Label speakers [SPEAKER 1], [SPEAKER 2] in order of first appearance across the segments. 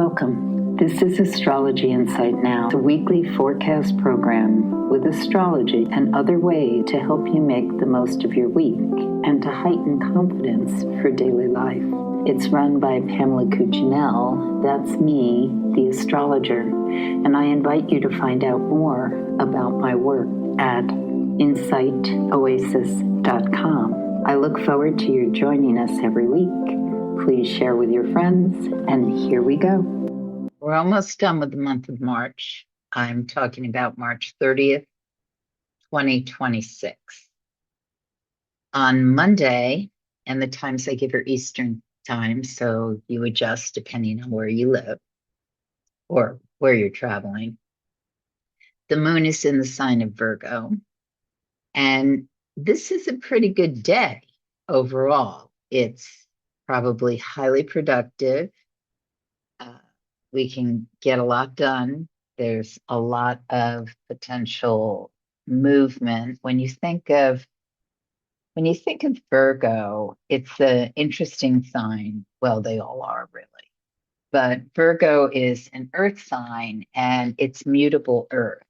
[SPEAKER 1] Welcome. This is Astrology Insight Now, a weekly forecast program with astrology and other ways to help you make the most of your week and to heighten confidence for daily life. It's run by Pamela Cuccinell, that's me, the astrologer, and I invite you to find out more about my work at insightoasis.com. I look forward to your joining us every week. Please share with your friends, and here we go.
[SPEAKER 2] We're almost done with the month of March. I'm talking about March 30th, 2026. On Monday, and the times I give are Eastern time, so you adjust depending on where you live or where you're traveling. The moon is in the sign of Virgo, and this is a pretty good day overall. It's probably highly productive. We can get a lot done. There's a lot of potential movement. When you think of Virgo, it's an interesting sign. Well, they all are really. But Virgo is an earth sign and it's mutable earth.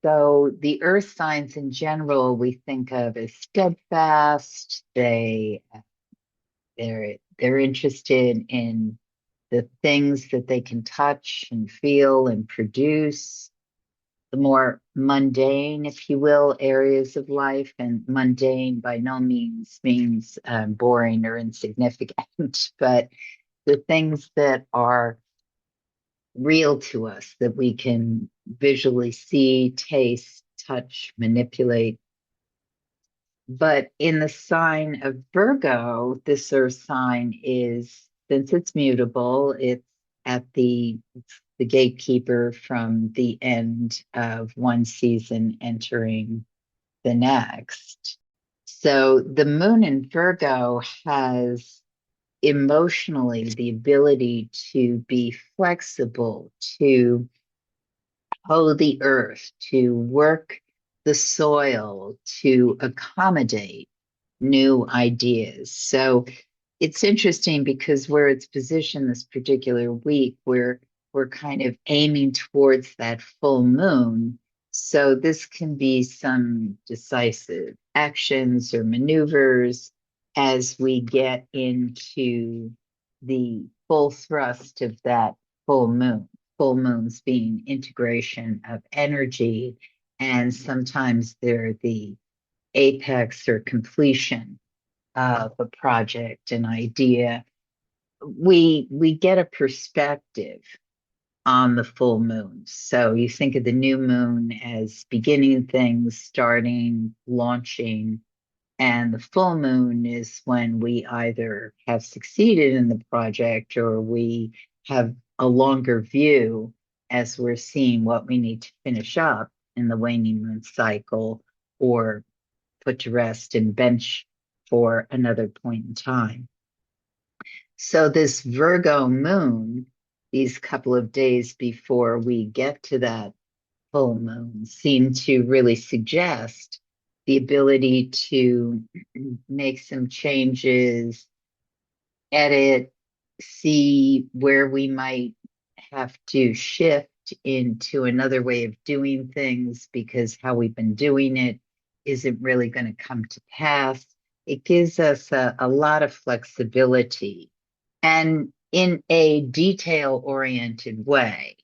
[SPEAKER 2] So the earth signs in general we think of as steadfast. They're interested in the things that they can touch and feel and produce, the more mundane, if you will, areas of life. And mundane by no means means boring or insignificant, but the things that are real to us that we can visually see, taste, touch, manipulate. But in the sign of Virgo, this earth sign is, since it's mutable, it's at the gatekeeper from the end of one season entering the next. So the moon in Virgo has emotionally the ability to be flexible, to hoe the earth, to work the soil, to accommodate new ideas. So it's interesting because where it's positioned this particular week, we're kind of aiming towards that full moon. So this can be some decisive actions or maneuvers as we get into the full thrust of that full moon. Full moons being integration of energy, and sometimes they're the apex or completion of a project, an idea. We get a perspective on the full moon. So you think of the new moon as beginning things, starting, launching, and the full moon is when we either have succeeded in the project or we have a longer view as we're seeing what we need to finish up in the waning moon cycle or put to rest and bench for another point in time. So this Virgo moon, these couple of days before we get to that full moon, seem to really suggest the ability to make some changes, edit, see where we might have to shift into another way of doing things because how we've been doing it isn't really going to come to pass. It gives us a lot of flexibility and in a detail-oriented way.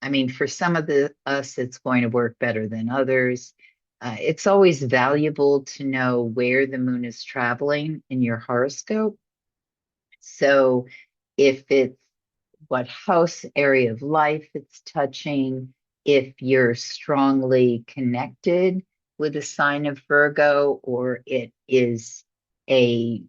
[SPEAKER 2] I mean, for some of us, it's going to work better than others. It's always valuable to know where the moon is traveling in your horoscope. So if it's what house area of life it's touching, if you're strongly connected with a sign of Virgo, or it is a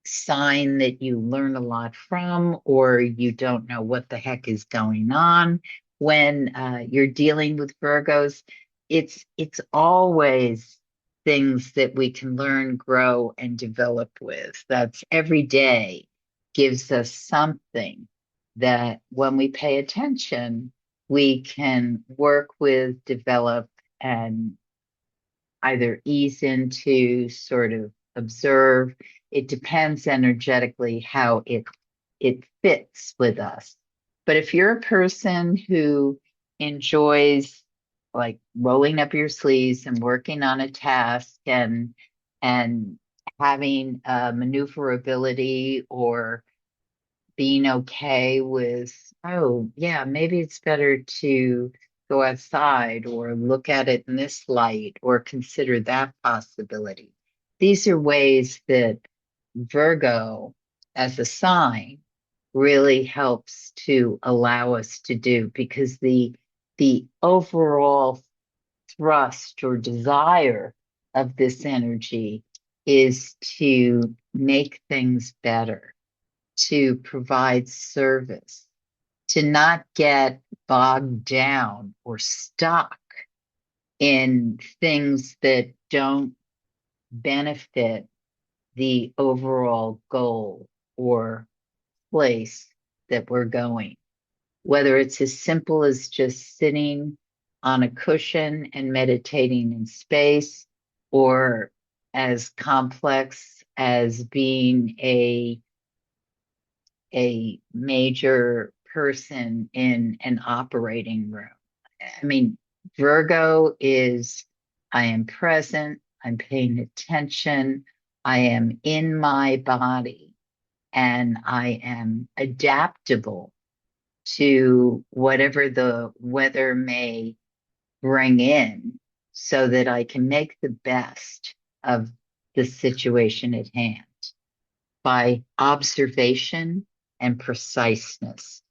[SPEAKER 2] sign that you learn a lot from, or you don't know what the heck is going on when you're dealing with Virgos, it's always things that we can learn, grow, and develop with. That's every day gives us something that when we pay attention, we can work with, develop, and either ease into, sort of observe. It depends energetically how it fits with us. But if you're a person who enjoys like rolling up your sleeves and working on a task and having maneuverability or being okay with, oh, yeah, maybe it's better to go outside or look at it in this light or consider that possibility. These are ways that Virgo as a sign really helps to allow us to do, because the overall thrust or desire of this energy is to make things better, to provide service, to not get bogged down or stuck in things that don't benefit the overall goal or place that we're going. Whether it's as simple as just sitting on a cushion and meditating in space, or as complex as being a major person in an operating room. I mean, Virgo is, I am present, I'm paying attention, I am in my body, and I am adaptable to whatever the weather may bring in so that I can make the best of the situation at hand by observation and preciseness.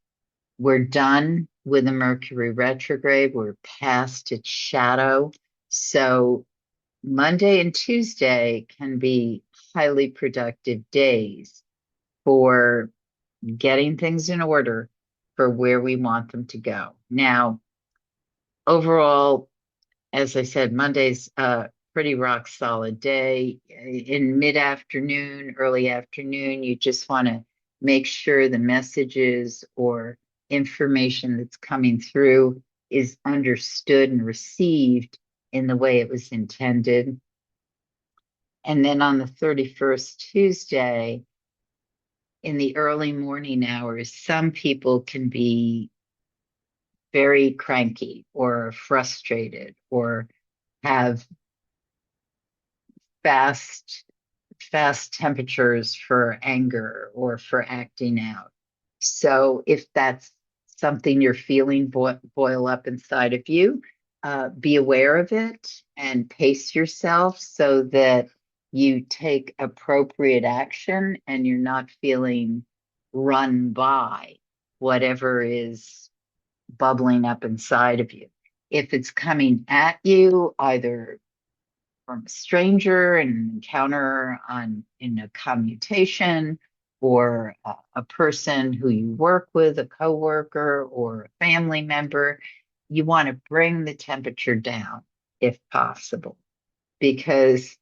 [SPEAKER 2] We're done with the Mercury retrograde. We're past its shadow. So Monday and Tuesday can be highly productive days for getting things in order for where we want them to go. Now, overall, as I said, Monday's a pretty rock solid day. In mid-afternoon, early afternoon, you just want to make sure the messages or information that's coming through is understood and received in the way it was intended. And then on the 31st, Tuesday, in the early morning hours, some people can be very cranky or frustrated or have fast temperatures for anger or for acting out. So if that's something you're feeling boil up inside of you, be aware of it and pace yourself so that you take appropriate action and you're not feeling run by whatever is bubbling up inside of you. If it's coming at you, either from a stranger, an encounter in a commutation, or a person who you work with, a coworker or a family member, you want to bring the temperature down if possible, because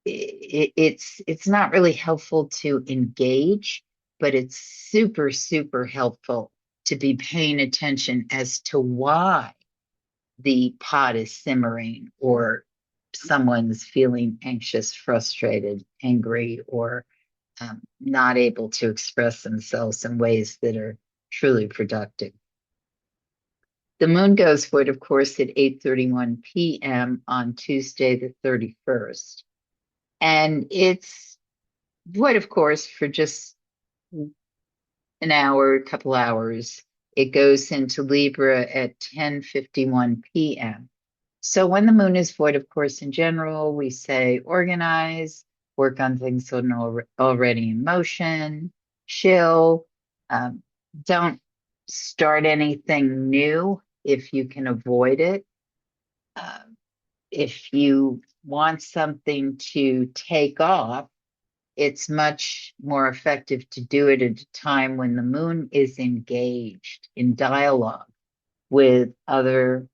[SPEAKER 2] it's not really helpful to engage, but it's super helpful to be paying attention as to why the pot is simmering, or someone's feeling anxious, frustrated, angry, or not able to express themselves in ways that are truly productive. The moon goes void, of course, at 8:31 p.m. on Tuesday, the 31st. And it's void, of course, for just an hour, a couple hours. It goes into Libra at 10:51 p.m. So when the moon is void, of course, in general, we say organize, work on things that are already in motion, chill. Don't start anything new if you can avoid it. If you want something to take off, it's much more effective to do it at a time when the moon is engaged in dialogue with other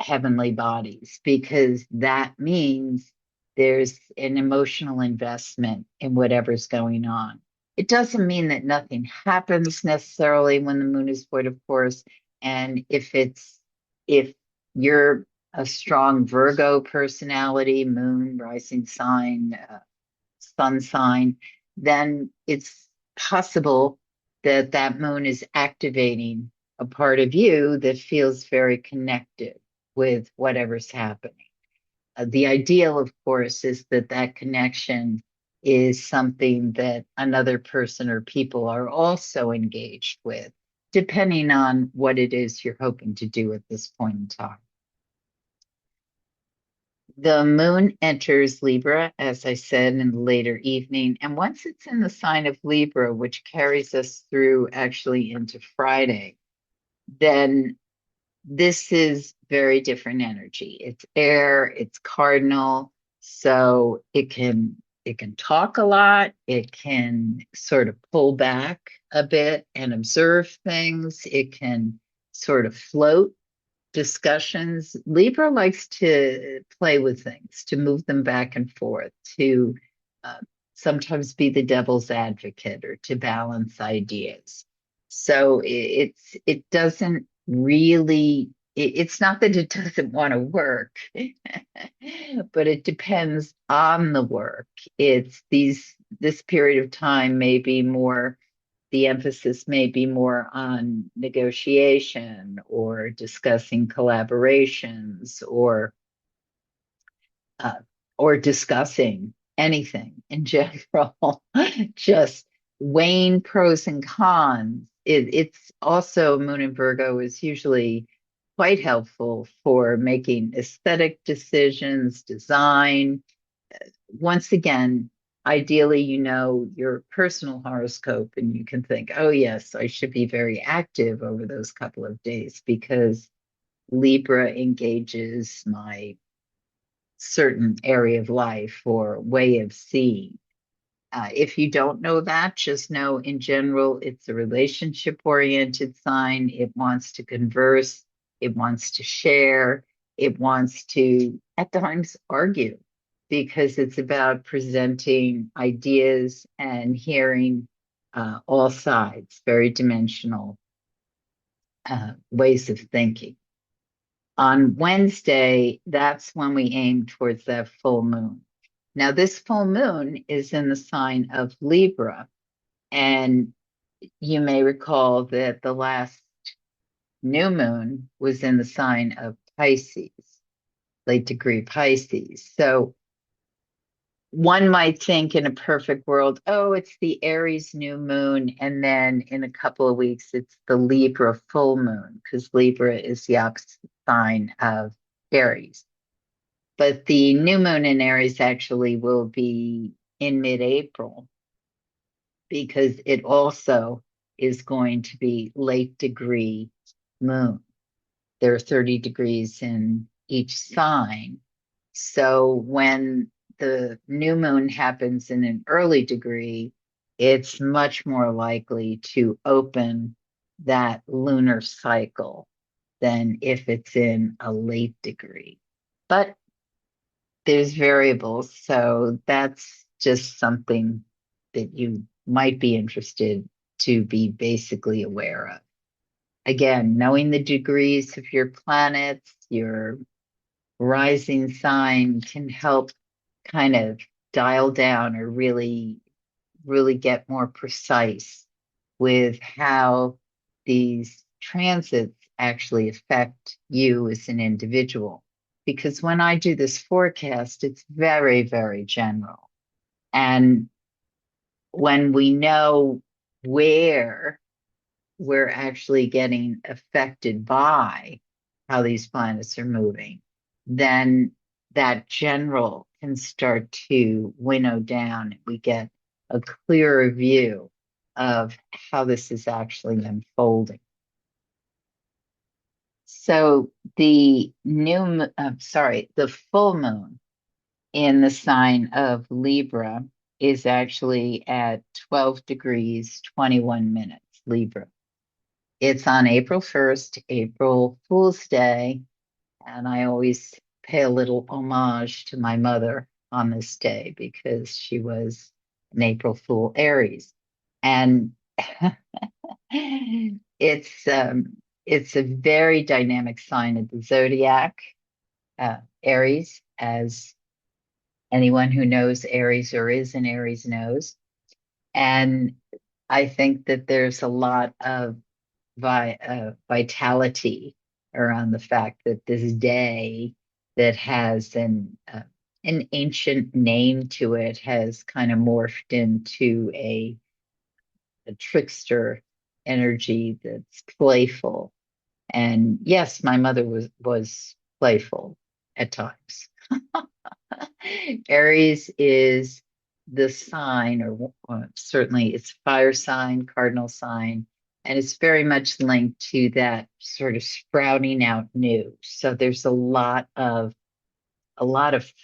[SPEAKER 2] heavenly bodies, because that means there's an emotional investment in whatever's going on. It doesn't mean that nothing happens necessarily when the moon is void, of course. And if you're a strong Virgo personality, moon, rising sign, sun sign, then it's possible that moon is activating a part of you that feels very connected with whatever's happening. The ideal, of course, is that that connection is something that another person or people are also engaged with, depending on what it is you're hoping to do at this point in time. The moon enters Libra, as I said, in the later evening. And once it's in the sign of Libra, which carries us through actually into Friday, then this is very different energy. It's air, it's cardinal, so it can talk a lot, it can sort of pull back a bit and observe things, it can sort of float discussions. Libra likes to play with things, to move them back and forth, to uh, sometimes be the devil's advocate or to balance ideas. So it doesn't really, it's not that it doesn't want to work, but it depends on the work. It's this period of time may be more, the emphasis may be more on negotiation or discussing collaborations uh, or discussing anything in general, just weighing pros and cons. It's also, Moon in Virgo is usually quite helpful for making aesthetic decisions, design. Once again, ideally, you know your personal horoscope and you can think, oh, yes, I should be very active over those couple of days because Libra engages my certain area of life or way of seeing. If you don't know that, just know in general, it's a relationship oriented sign. It wants to converse, it wants to share, it wants to, at times, argue because it's about presenting ideas and hearing all sides, very dimensional ways of thinking. On Wednesday, that's when we aim towards that full moon. Now, this full moon is in the sign of Libra, and you may recall that the last new moon was in the sign of Pisces, late degree Pisces. So one might think in a perfect world, oh, it's the Aries new moon, and then in a couple of weeks, it's the Libra full moon, because Libra is the opposite sign of Aries. But the new moon in Aries actually will be in mid-April because it also is going to be late degree moon. There are 30 degrees in each sign. So when the new moon happens in an early degree, it's much more likely to open that lunar cycle than if it's in a late degree. But there's variables, so that's just something that you might be interested to be basically aware of. Again, knowing the degrees of your planets, your rising sign can help kind of dial down or really, really get more precise with how these transits actually affect you as an individual. Because when I do this forecast, it's very, very general. And when we know where we're actually getting affected by how these planets are moving, then that general can start to winnow down. We get a clearer view of how this is actually unfolding. So the the full moon in the sign of Libra is actually at 12 degrees, 21 minutes, Libra. It's on April 1st, April Fool's Day, and I always pay a little homage to my mother on this day because she was an April Fool Aries. And it's a very dynamic sign of the zodiac, Aries, as anyone who knows Aries or is an Aries knows. And I think that there's a lot of vitality around the fact that this day that has an ancient name to it has kind of morphed into a trickster energy that's playful. And yes, my mother was playful at times. Aries is the sign, or certainly it's fire sign, cardinal sign, and it's very much linked to that sort of sprouting out new. So there's a lot of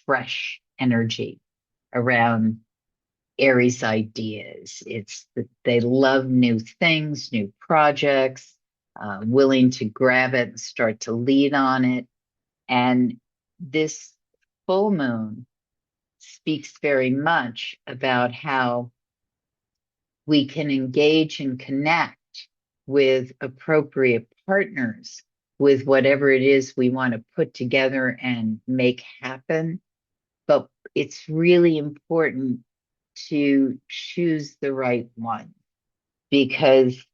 [SPEAKER 2] fresh energy around Aries ideas. It's that they love new things, new projects, willing to grab it and start to lead on it. And this full moon speaks very much about how we can engage and connect with appropriate partners with whatever it is we want to put together and make happen. But it's really important to choose the right one, because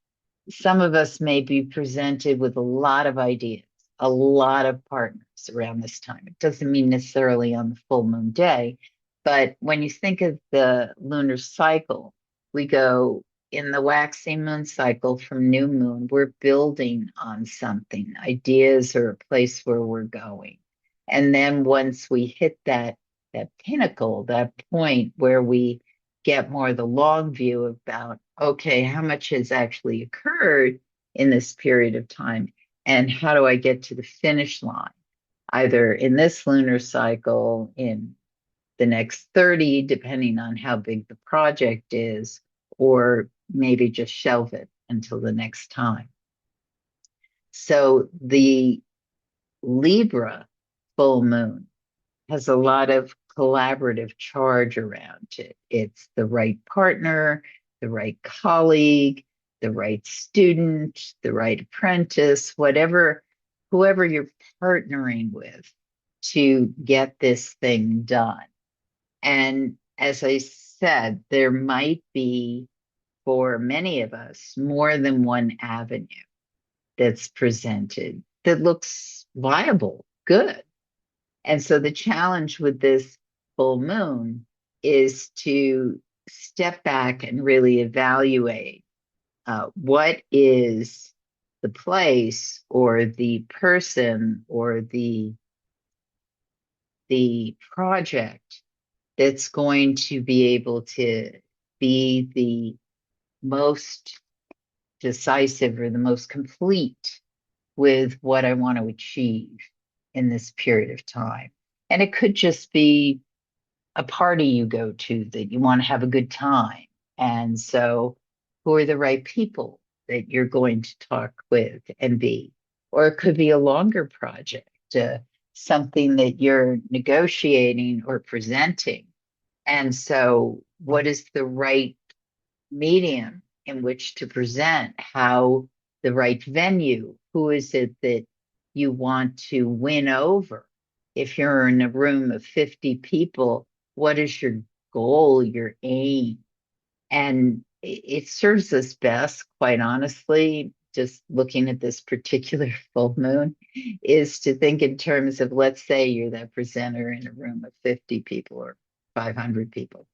[SPEAKER 2] some of us may be presented with a lot of ideas, a lot of partners around this time. It doesn't mean necessarily on the full moon day, but when you think of the lunar cycle, we go in the waxing moon cycle from new moon, we're building on something. Ideas are a place where we're going. And then once we hit that pinnacle, that point where we get more the long view about, okay, how much has actually occurred in this period of time, and how do I get to the finish line, either in this lunar cycle, in the next 30, depending on how big the project is, or maybe just shelve it until the next time. So the Libra full moon has a lot of collaborative charge around it. It's the right partner, the right colleague, the right student, the right apprentice, whoever you're partnering with to get this thing done. And as I said, there might be, for many of us, more than one avenue that's presented that looks viable, good. And so the challenge with this full moon is to step back and really evaluate what is the place or the person or the project that's going to be able to be the most decisive or the most complete with what I want to achieve in this period of time. And it could just be a party you go to that you want to have a good time. And so, who are the right people that you're going to talk with and be? Or it could be a longer project, something that you're negotiating or presenting. And so, what is the right medium in which to present? How the right venue? Who is it that you want to win over? If you're in a room of 50 people, what is your goal, your aim? And it serves us best, quite honestly, just looking at this particular full moon, is to think in terms of, let's say you're that presenter in a room of 50 people or 500 people.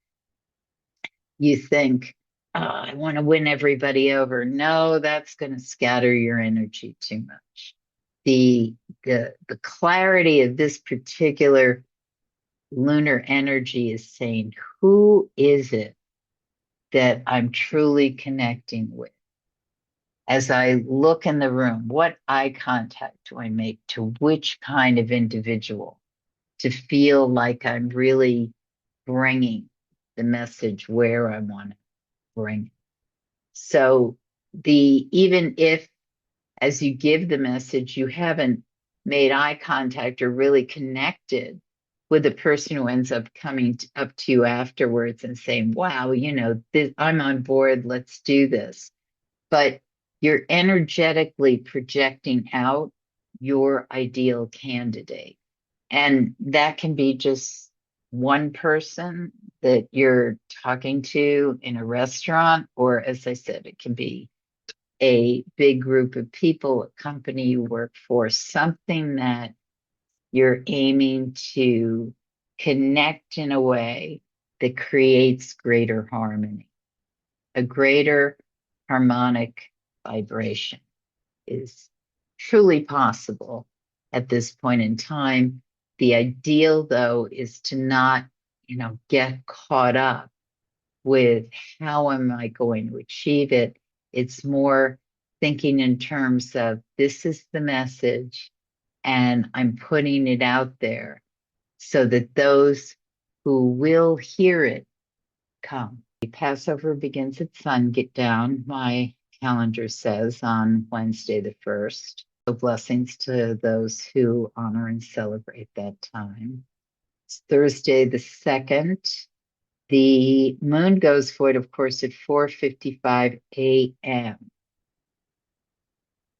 [SPEAKER 2] You think, oh, I want to win everybody over. No, that's going to scatter your energy too much. The clarity of this particular lunar energy is saying, who is it that I'm truly connecting with? As I look in the room, what eye contact do I make to which kind of individual to feel like I'm really bringing the message where I want to bring it? So even if as you give the message, you haven't made eye contact or really connected with the person who ends up coming up to you afterwards and saying, wow, I'm on board, let's do this. But you're energetically projecting out your ideal candidate. And that can be just one person that you're talking to in a restaurant, or as I said, it can be a big group of people, a company you work for, something that you're aiming to connect in a way that creates greater harmony. A greater harmonic vibration is truly possible at this point in time. The ideal, though, is to not, get caught up with how am I going to achieve it. It's more thinking in terms of this is the message and I'm putting it out there so that those who will hear it come. Passover begins at sundown, my calendar says, on Wednesday the 1st. So blessings to those who honor and celebrate that time. It's Thursday the 2nd. The moon goes void, of course, at 4:55 a.m.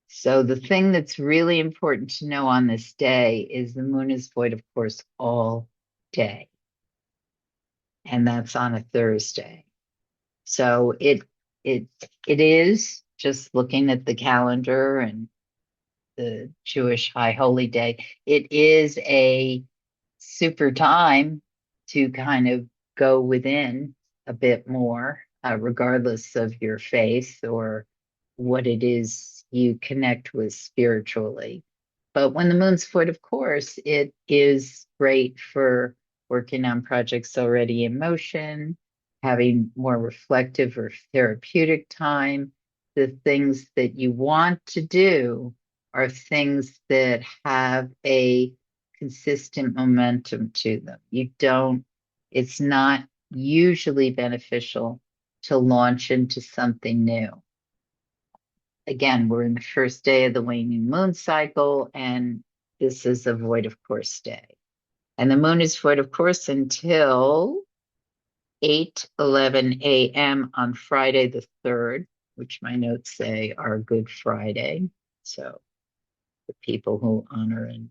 [SPEAKER 2] So the thing that's really important to know on this day is the moon is void, of course, all day. And that's on a Thursday. So it is, just looking at the calendar and the Jewish High Holy Day, it is a super time to kind of go within a bit more, regardless of your faith or what it is you connect with spiritually. But when the moon's void, of course, it is great for working on projects already in motion, having more reflective or therapeutic time. The things that you want to do are things that have a consistent momentum to them. It's not usually beneficial to launch into something new. Again, we're in the first day of the waning moon cycle, and this is a void, of course, day. And the moon is void, of course, until 8:11 a.m. on Friday the 3rd, which my notes say are Good Friday. So the people who honor and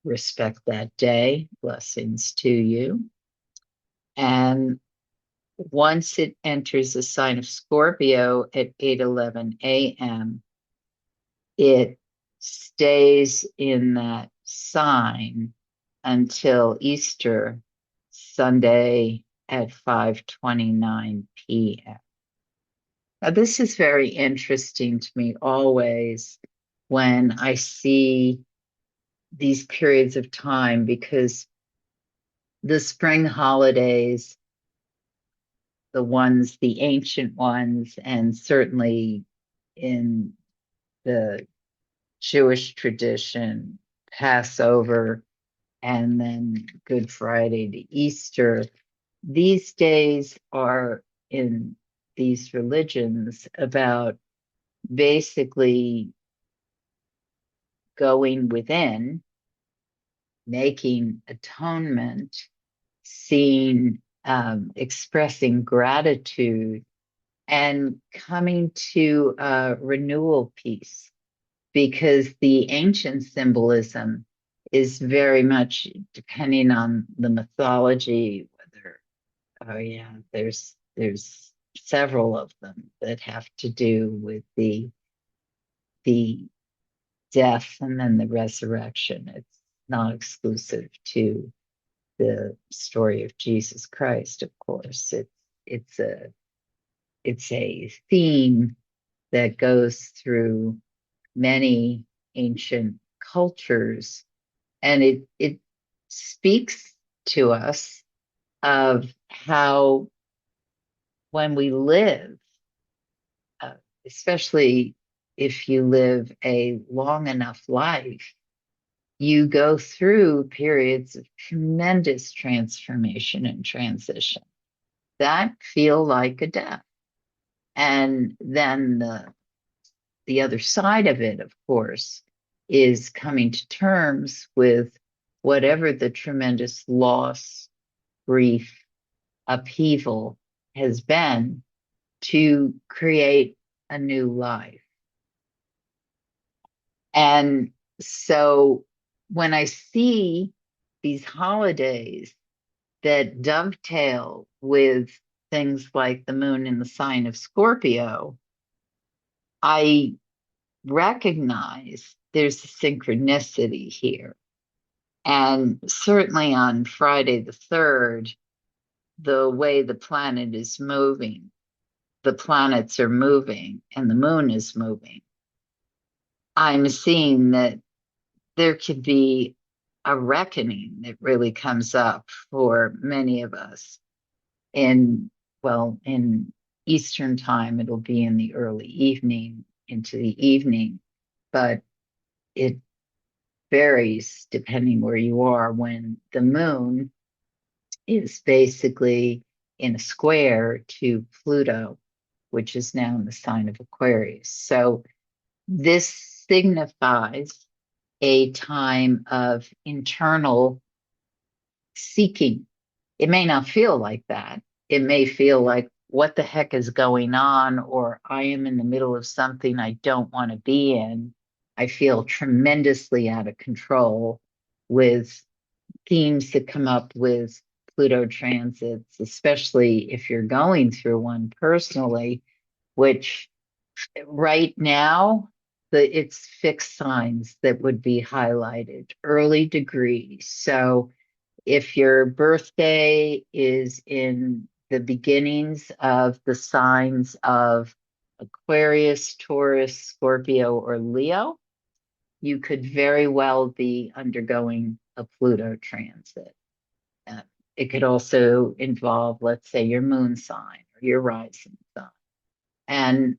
[SPEAKER 2] respect that day, blessings to you. And once it enters the sign of Scorpio at 8:11 a.m., it stays in that sign until Easter Sunday at 5:29 p.m. Now, this is very interesting to me always when I see these periods of time, because the spring holidays, the ancient ones, and certainly in the Jewish tradition, Passover, and then Good Friday to Easter, these days are in these religions about basically going within, making atonement, seeing, expressing gratitude, and coming to a renewal piece, because the ancient symbolism is very much depending on the mythology, whether, oh yeah, there's several of them that have to do with the death and then the resurrection. It's not exclusive to the story of Jesus Christ, of course. It's a theme that goes through many ancient cultures, and it speaks to us of how, when we live, uh, especially if you live a long enough life, you go through periods of tremendous transformation and transition that feel like a death. And then the other side of it, of course, is coming to terms with whatever the tremendous loss, grief, upheaval has been, to create a new life. And so when I see these holidays that dovetail with things like the moon in the sign of Scorpio, I recognize there's a synchronicity here. And certainly on Friday the 3rd, the way the planet is moving, the planets are moving and the moon is moving. I'm seeing that there could be a reckoning that really comes up for many of us. In Eastern time, it'll be in the early evening into the evening, but it varies depending where you are when the moon is basically in a square to Pluto, which is now in the sign of Aquarius. So this signifies a time of internal seeking. It may not feel like that. It may feel like, what the heck is going on? Or I am in the middle of something I don't want to be in. I feel tremendously out of control, with themes that come up with Pluto transits, especially if you're going through one personally, which right now, it's fixed signs that would be highlighted, early degrees. So if your birthday is in the beginnings of the signs of Aquarius, Taurus, Scorpio, or Leo, you could very well be undergoing a Pluto transit. Uh, it could also involve, let's say, your moon sign or your rising sign. And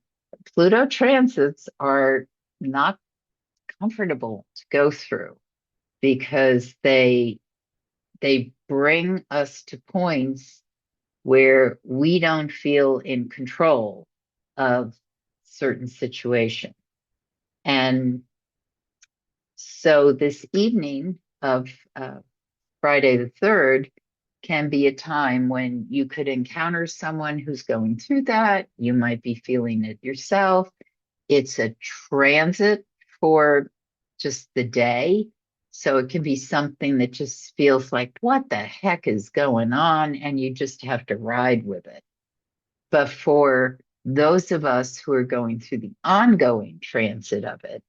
[SPEAKER 2] Pluto transits are not comfortable to go through, because they bring us to points where we don't feel in control of certain situation. And so this evening of Friday the 3rd can be a time when you could encounter someone who's going through that. You might be feeling it yourself. It's a transit for just the day. So it can be something that just feels like, what the heck is going on? And you just have to ride with it. But for those of us who are going through the ongoing transit of it,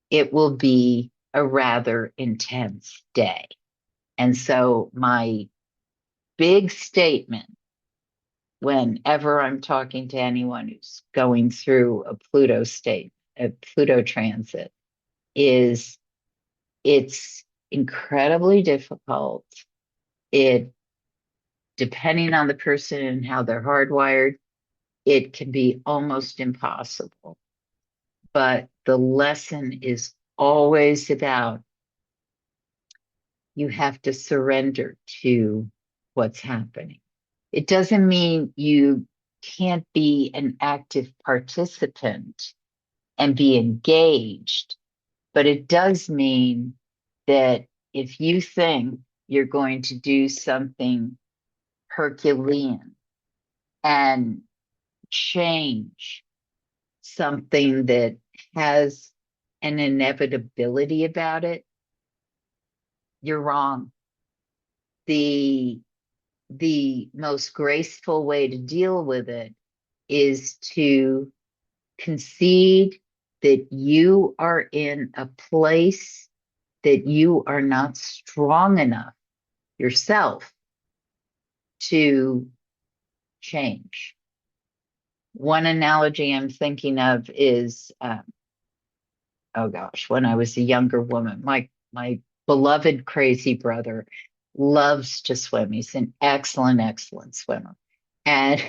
[SPEAKER 2] it will be a rather intense day. And so my big statement whenever I'm talking to anyone who's going through a Pluto transit, is it's incredibly difficult. It, depending on the person and how they're hardwired, it can be almost impossible. But the lesson is always about, you have to surrender to what's happening. It doesn't mean you can't be an active participant and be engaged, but it does mean that if you think you're going to do something Herculean and change something that has an inevitability about it, you're wrong. The most graceful way to deal with it is to concede that you are in a place that you are not strong enough yourself to change. One analogy I'm thinking of is, oh gosh, when I was a younger woman, my beloved crazy brother loves to swim. He's an excellent, excellent swimmer. And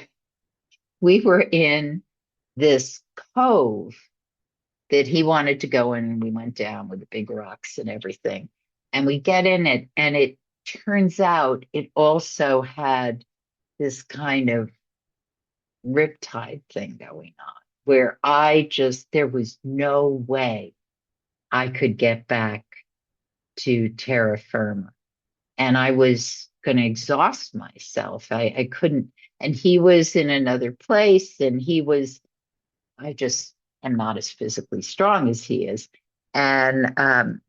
[SPEAKER 2] we were in this cove that he wanted to go in, and we went down with the big rocks and everything. And we get in it, and it turns out it also had this kind of riptide thing going on, where there was no way I could get back to terra firma. And I was going to exhaust myself. I couldn't. And he was in another place, and I just am not as physically strong as he is. And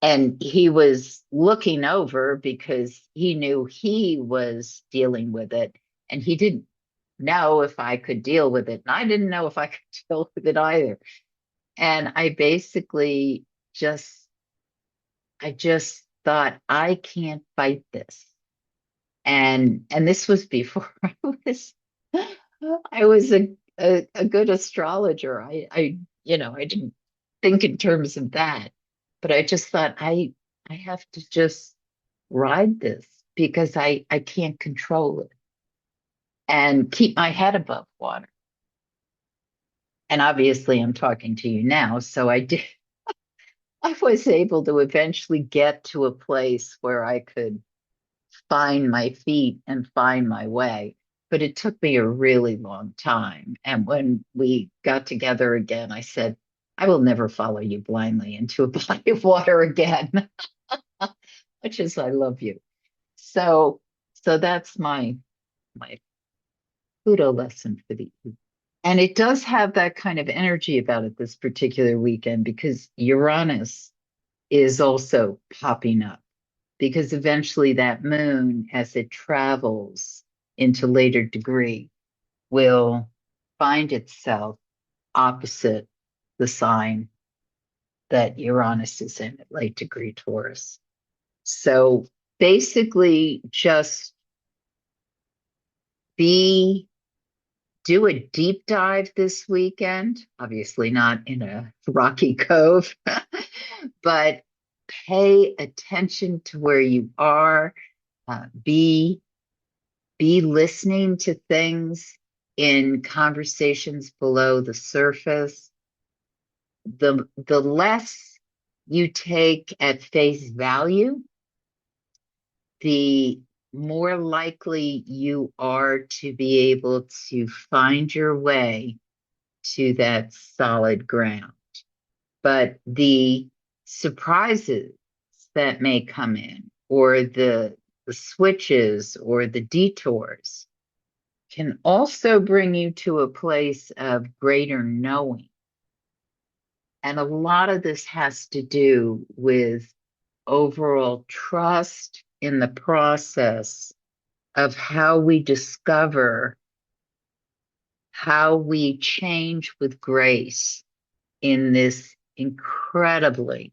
[SPEAKER 2] And he was looking over because he knew he was dealing with it, and he didn't know if I could deal with it. And I didn't know if I could deal with it either. And I basically just, I just thought, I can't fight this. And this was before was I was a good astrologer. I didn't think in terms of that, but I just thought I have to just ride this because I can't control it and keep my head above water. And obviously I'm talking to you now, so I was able to eventually get to a place where I could find my feet and find my way. But it took me a really long time. And when we got together again, I said, I will never follow you blindly into a body of water again, much as I love you. So, so that's my Pluto lesson for the evening. And it does have that kind of energy about it this particular weekend because Uranus is also popping up because eventually that moon, as it travels into later degree, will find itself opposite the sign that Uranus is in at late degree Taurus. So basically, just do a deep dive this weekend. Obviously, not in a rocky cove, but pay attention to where you are. Be listening to things in conversations below the surface. The less you take at face value, the more likely you are to be able to find your way to that solid ground. But the surprises that may come in, or the switches or the detours, can also bring you to a place of greater knowing. And a lot of this has to do with overall trust in the process of how we discover how we change with grace in this incredibly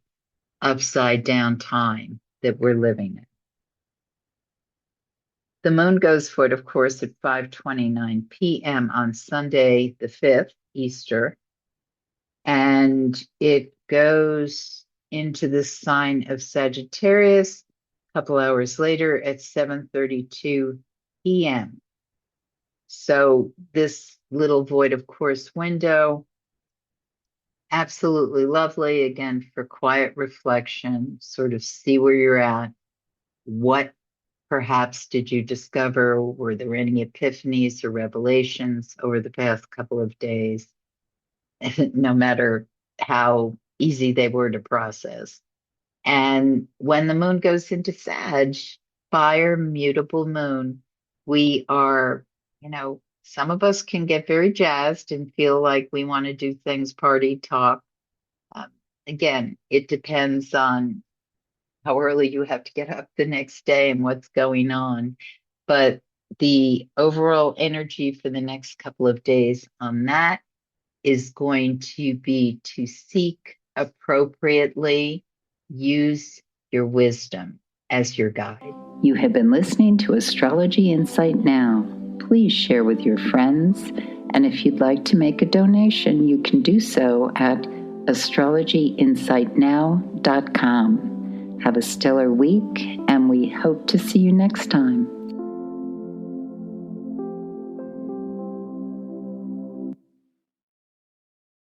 [SPEAKER 2] upside down time that we're living in. The moon goes for it, of course, at 5:29 p.m. on Sunday, the 5th, Easter, and it goes into the sign of Sagittarius a couple hours later at 7:32 p.m. So this little void of course window, absolutely lovely, again, for quiet reflection, sort of see where you're at. What perhaps did you discover? Were there any epiphanies or revelations over the past couple of days? No matter how easy they were to process. And when the moon goes into Sag, fire, mutable moon, we are, some of us can get very jazzed and feel like we want to do things, party, talk. Again, it depends on how early you have to get up the next day and what's going on. But the overall energy for the next couple of days on that is going to be to seek appropriately, use your wisdom as your guide.
[SPEAKER 1] You have been listening to Astrology Insight Now. Please share with your friends, and if you'd like to make a donation, you can do so at astrologyinsightnow.com. Have a stellar week, and we hope to see you next time.